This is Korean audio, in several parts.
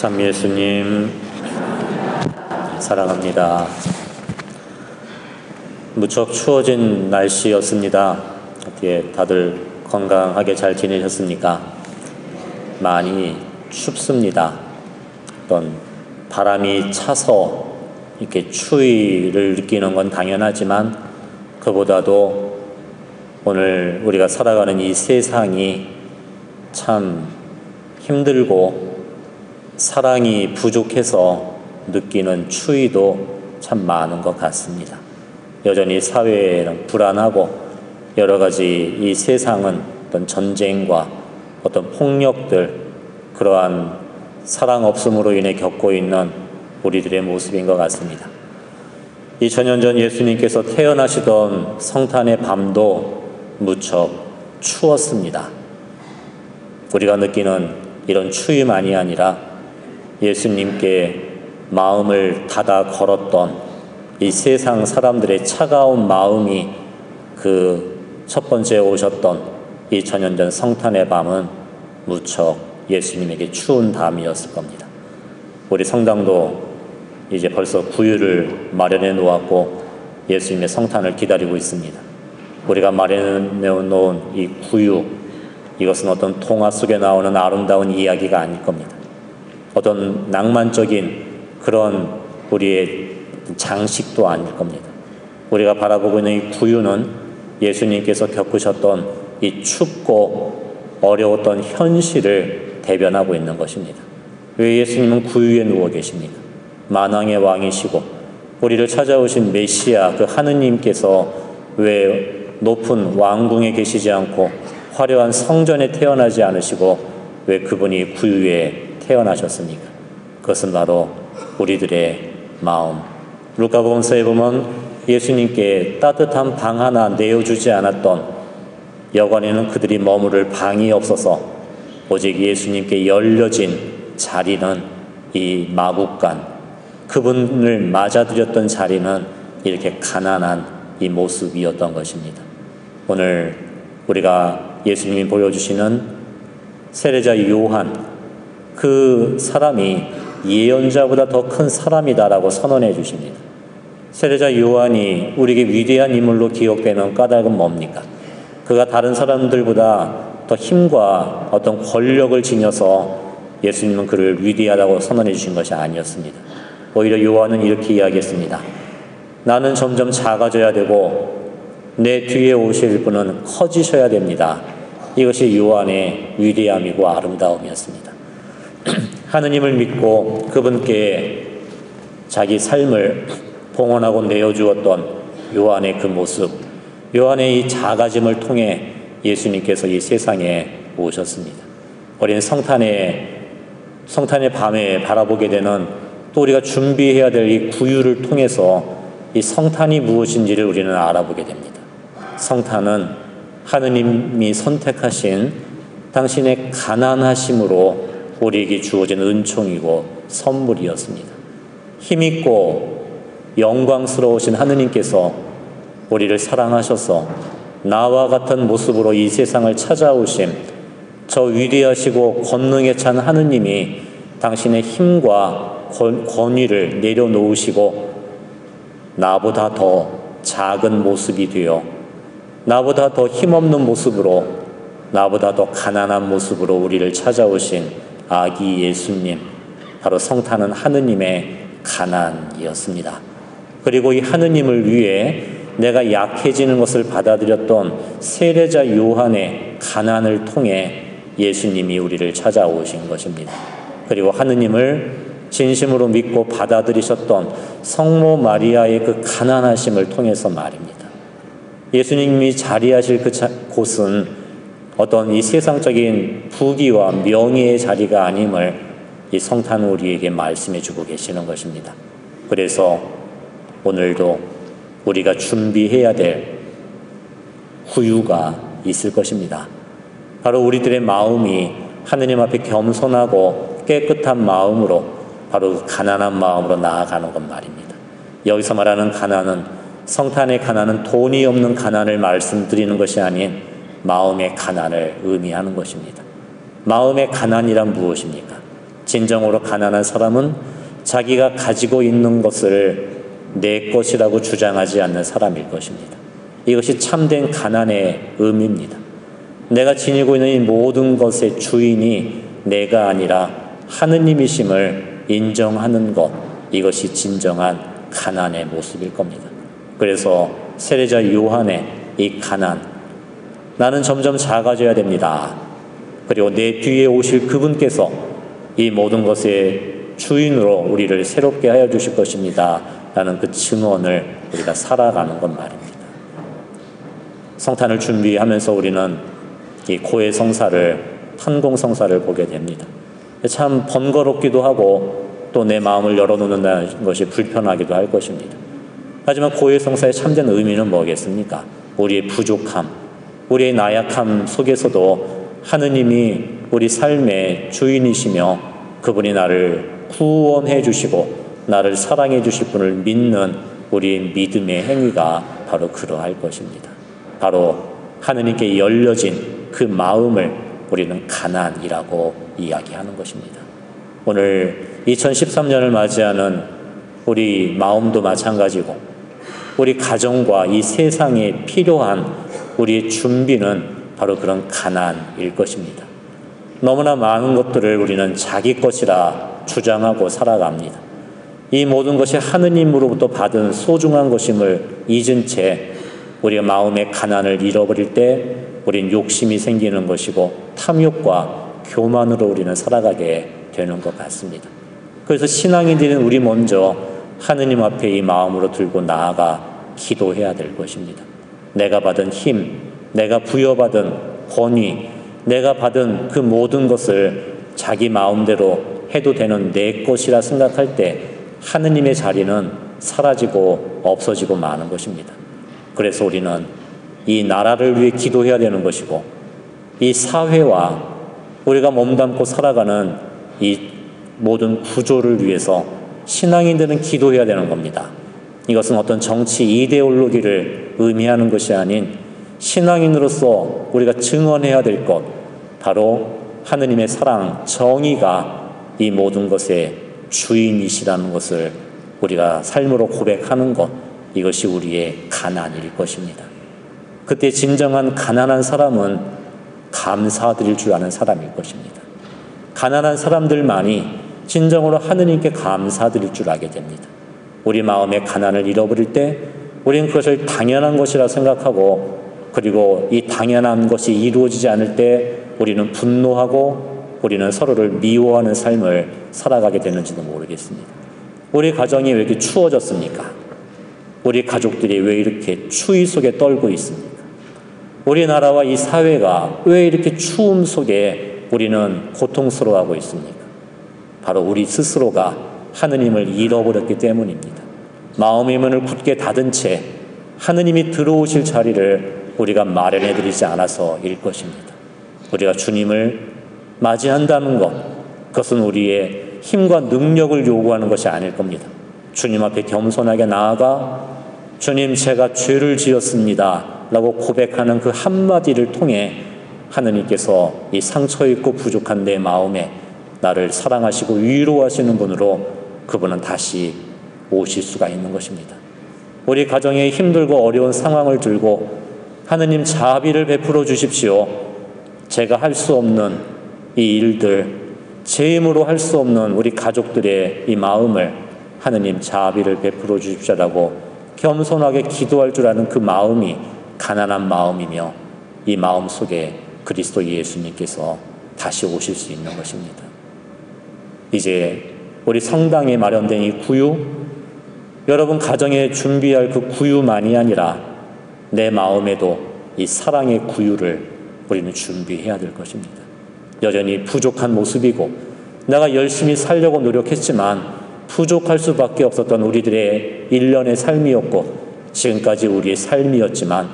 참 예수님 사랑합니다. 무척 추워진 날씨였습니다. 어떻게 다들 건강하게 잘 지내셨습니까? 많이 춥습니다. 어떤 바람이 차서 이렇게 추위를 느끼는 건 당연하지만 그보다도 오늘 우리가 살아가는 이 세상이 참 힘들고 사랑이 부족해서 느끼는 추위도 참 많은 것 같습니다. 여전히 사회는 불안하고 여러 가지 이 세상은 어떤 전쟁과 어떤 폭력들, 그러한 사랑 없음으로 인해 겪고 있는 우리들의 모습인 것 같습니다. 2000년 전 예수님께서 태어나시던 성탄의 밤도 무척 추웠습니다. 우리가 느끼는 이런 추위만이 아니라 예수님께 마음을 닫아 걸었던 이 세상 사람들의 차가운 마음이 그 첫 번째 오셨던 2000년 전 성탄의 밤은 무척 예수님에게 추운 밤이었을 겁니다. 우리 성당도 이제 벌써 구유를 마련해 놓았고 예수님의 성탄을 기다리고 있습니다. 우리가 마련해 놓은 이 구유, 이것은 어떤 동화 속에 나오는 아름다운 이야기가 아닐 겁니다. 어떤 낭만적인 그런 우리의 장식도 아닐 겁니다. 우리가 바라보고 있는 이 구유는 예수님께서 겪으셨던 이 춥고 어려웠던 현실을 대변하고 있는 것입니다. 왜 예수님은 구유에 누워 계십니까? 만왕의 왕이시고 우리를 찾아오신 메시아 그 하느님께서 왜 높은 왕궁에 계시지 않고 화려한 성전에 태어나지 않으시고 왜 그분이 구유에 태어나셨습니까? 그것은 바로 우리들의 마음. 루카복음서에 보면 예수님께 따뜻한 방 하나 내어주지 않았던 여관에는 그들이 머무를 방이 없어서 오직 예수님께 열려진 자리는 이 마국간, 그분을 맞아들였던 자리는 이렇게 가난한 이 모습이었던 것입니다. 오늘 우리가 예수님이 보여주시는 세례자 요한, 그 사람이 예언자보다 더 큰 사람이다라고 선언해 주십니다. 세례자 요한이 우리에게 위대한 인물로 기억되는 까닭은 뭡니까? 그가 다른 사람들보다 더 힘과 어떤 권력을 지녀서 예수님은 그를 위대하다고 선언해 주신 것이 아니었습니다. 오히려 요한은 이렇게 이야기했습니다. 나는 점점 작아져야 되고 내 뒤에 오실 분은 커지셔야 됩니다. 이것이 요한의 위대함이고 아름다움이었습니다. 하느님을 믿고 그분께 자기 삶을 봉헌하고 내어주었던 요한의 그 모습, 요한의 이 작아짐을 통해 예수님께서 이 세상에 오셨습니다. 우리는 성탄의 밤에 바라보게 되는, 또 우리가 준비해야 될 이 구유를 통해서 이 성탄이 무엇인지를 우리는 알아보게 됩니다. 성탄은 하느님이 선택하신 당신의 가난하심으로 우리에게 주어진 은총이고 선물이었습니다. 힘있고 영광스러우신 하느님께서 우리를 사랑하셔서 나와 같은 모습으로 이 세상을 찾아오신 저 위대하시고 권능에 찬 하느님이 당신의 힘과 권위를 내려놓으시고 나보다 더 작은 모습이 되어 나보다 더 힘없는 모습으로, 나보다 더 가난한 모습으로 우리를 찾아오신 아기 예수님, 바로 성탄은 하느님의 가난이었습니다. 그리고 이 하느님을 위해 내가 약해지는 것을 받아들였던 세례자 요한의 가난을 통해 예수님이 우리를 찾아오신 것입니다. 그리고 하느님을 진심으로 믿고 받아들이셨던 성모 마리아의 그 가난하심을 통해서 말입니다. 예수님이 자리하실 그 곳은 어떤 이 세상적인 부귀와 명예의 자리가 아님을 이 성탄은 우리에게 말씀해 주고 계시는 것입니다. 그래서 오늘도 우리가 준비해야 될 구유가 있을 것입니다. 바로 우리들의 마음이 하느님 앞에 겸손하고 깨끗한 마음으로, 바로 가난한 마음으로 나아가는 것 말입니다. 여기서 말하는 가난은, 성탄의 가난은 돈이 없는 가난을 말씀드리는 것이 아닌 마음의 가난을 의미하는 것입니다. 마음의 가난이란 무엇입니까? 진정으로 가난한 사람은 자기가 가지고 있는 것을 내 것이라고 주장하지 않는 사람일 것입니다. 이것이 참된 가난의 의미입니다. 내가 지니고 있는 이 모든 것의 주인이 내가 아니라 하느님이심을 인정하는 것, 이것이 진정한 가난의 모습일 겁니다. 그래서 세례자 요한의 이 가난, 나는 점점 작아져야 됩니다. 그리고 내 뒤에 오실 그분께서 이 모든 것의 주인으로 우리를 새롭게 하여 주실 것입니다. 라는 그 증언을 우리가 살아가는 것 말입니다. 성탄을 준비하면서 우리는 이 고해 성사를, 탄공 성사를 보게 됩니다. 참 번거롭기도 하고 또 내 마음을 열어놓는다는 것이 불편하기도 할 것입니다. 하지만 고해 성사의 참된 의미는 뭐겠습니까? 우리의 부족함, 우리의 나약함 속에서도 하느님이 우리 삶의 주인이시며 그분이 나를 구원해 주시고 나를 사랑해 주실 분을 믿는 우리의 믿음의 행위가 바로 그러할 것입니다. 바로 하느님께 열려진 그 마음을 우리는 가난이라고 이야기하는 것입니다. 오늘 2013년을 맞이하는 우리 마음도 마찬가지고 우리 가정과 이 세상에 필요한 우리의 준비는 바로 그런 가난일 것입니다. 너무나 많은 것들을 우리는 자기 것이라 주장하고 살아갑니다. 이 모든 것이 하느님으로부터 받은 소중한 것임을 잊은 채 우리가 마음의 가난을 잃어버릴 때 우린 욕심이 생기는 것이고 탐욕과 교만으로 우리는 살아가게 되는 것 같습니다. 그래서 신앙인들은 우리 먼저 하느님 앞에 이 마음으로 들고 나아가 기도해야 될 것입니다. 내가 받은 힘, 내가 부여받은 권위, 내가 받은 그 모든 것을 자기 마음대로 해도 되는 내 것이라 생각할 때 하느님의 자리는 사라지고 없어지고 마는 것입니다. 그래서 우리는 이 나라를 위해 기도해야 되는 것이고 이 사회와 우리가 몸담고 살아가는 이 모든 구조를 위해서 신앙인들은 기도해야 되는 겁니다. 이것은 어떤 정치 이데올로기를 의미하는 것이 아닌 신앙인으로서 우리가 증언해야 될 것, 바로 하느님의 사랑, 정의가 이 모든 것의 주인이시라는 것을 우리가 삶으로 고백하는 것, 이것이 우리의 가난일 것입니다. 그때 진정한 가난한 사람은 감사드릴 줄 아는 사람일 것입니다. 가난한 사람들만이 진정으로 하느님께 감사드릴 줄 알게 됩니다. 우리 마음의 가난을 잃어버릴 때 우리는 그것을 당연한 것이라 생각하고, 그리고 이 당연한 것이 이루어지지 않을 때 우리는 분노하고 우리는 서로를 미워하는 삶을 살아가게 되는지도 모르겠습니다. 우리 가정이 왜 이렇게 추워졌습니까? 우리 가족들이 왜 이렇게 추위 속에 떨고 있습니까? 우리나라와 이 사회가 왜 이렇게 추움 속에 우리는 고통스러워하고 있습니까? 바로 우리 스스로가 하느님을 잃어버렸기 때문입니다. 마음의 문을 굳게 닫은 채 하느님이 들어오실 자리를 우리가 마련해드리지 않아서일 것입니다. 우리가 주님을 맞이한다는 것, 그것은 우리의 힘과 능력을 요구하는 것이 아닐 겁니다. 주님 앞에 겸손하게 나아가 주님, 제가 죄를 지었습니다 라고 고백하는 그 한마디를 통해 하느님께서 이 상처 있고 부족한 내 마음에 나를 사랑하시고 위로하시는 분으로 그분은 다시 오실 수가 있는 것입니다. 우리 가정에 힘들고 어려운 상황을 들고 하느님 자비를 베풀어 주십시오. 제가 할 수 없는 이 일들, 제 힘으로 할 수 없는 우리 가족들의 이 마음을 하느님 자비를 베풀어 주십시오라고 겸손하게 기도할 줄 아는 그 마음이 가난한 마음이며 이 마음 속에 그리스도 예수님께서 다시 오실 수 있는 것입니다. 이제 우리 성당에 마련된 이 구유, 여러분 가정에 준비할 그 구유만이 아니라 내 마음에도 이 사랑의 구유를 우리는 준비해야 될 것입니다. 여전히 부족한 모습이고 내가 열심히 살려고 노력했지만 부족할 수밖에 없었던 우리들의 일련의 삶이었고 지금까지 우리의 삶이었지만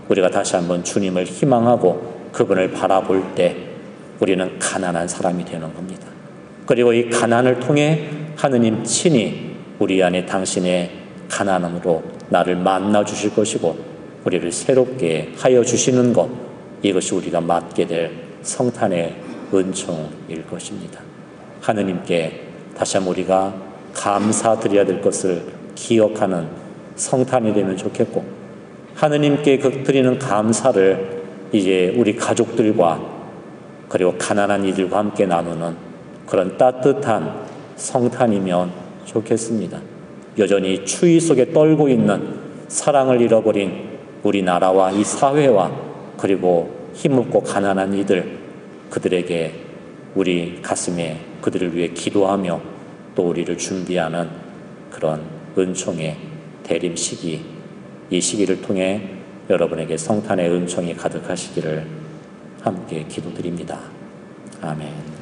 우리가 다시 한번 주님을 희망하고 그분을 바라볼 때 우리는 가난한 사람이 되는 겁니다. 그리고 이 가난을 통해 하느님 친히 우리 안에 당신의 가난함으로 나를 만나 주실 것이고 우리를 새롭게 하여 주시는 것, 이것이 우리가 맞게 될 성탄의 은총일 것입니다. 하느님께 다시 한번 우리가 감사드려야 될 것을 기억하는 성탄이 되면 좋겠고, 하느님께 드리는 감사를 이제 우리 가족들과 그리고 가난한 이들과 함께 나누는 그런 따뜻한 성탄이면 좋겠습니다. 여전히 추위 속에 떨고 있는 사랑을 잃어버린 우리나라와 이 사회와 그리고 힘없고 가난한 이들, 그들에게 우리 가슴에 그들을 위해 기도하며 또 우리를 준비하는 그런 은총의 대림 시기, 이 시기를 통해 여러분에게 성탄의 은총이 가득하시기를 함께 기도드립니다. 아멘.